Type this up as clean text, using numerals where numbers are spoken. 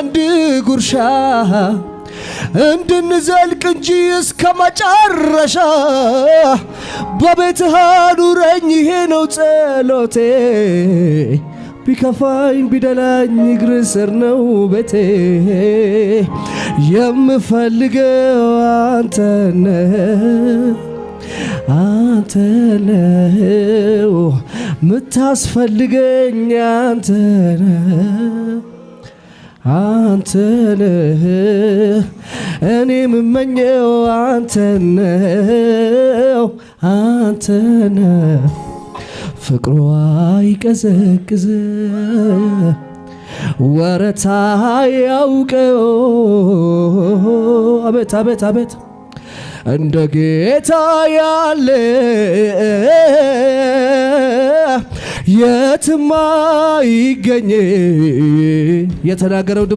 አንድ ጉርሻ እንድንዘልቅ እንጂ እስከ መጨረሻ በቤትህ አኑረኝ ይሄ ነው ጸሎቴ ቢከፋኝ ቢደላኝ እግር ስር ነው ቤቴ የምፈልገው አንተነህ ምታስፈልገኝ አንተነህ እኔ ምመኘው አንተነህ ፍቅሯ ይቀዘቅዝ ወረታ ያውቀው አቤት አቤት አቤት እንደ ጌታ ያለ የትም አይገኝ የተናገረው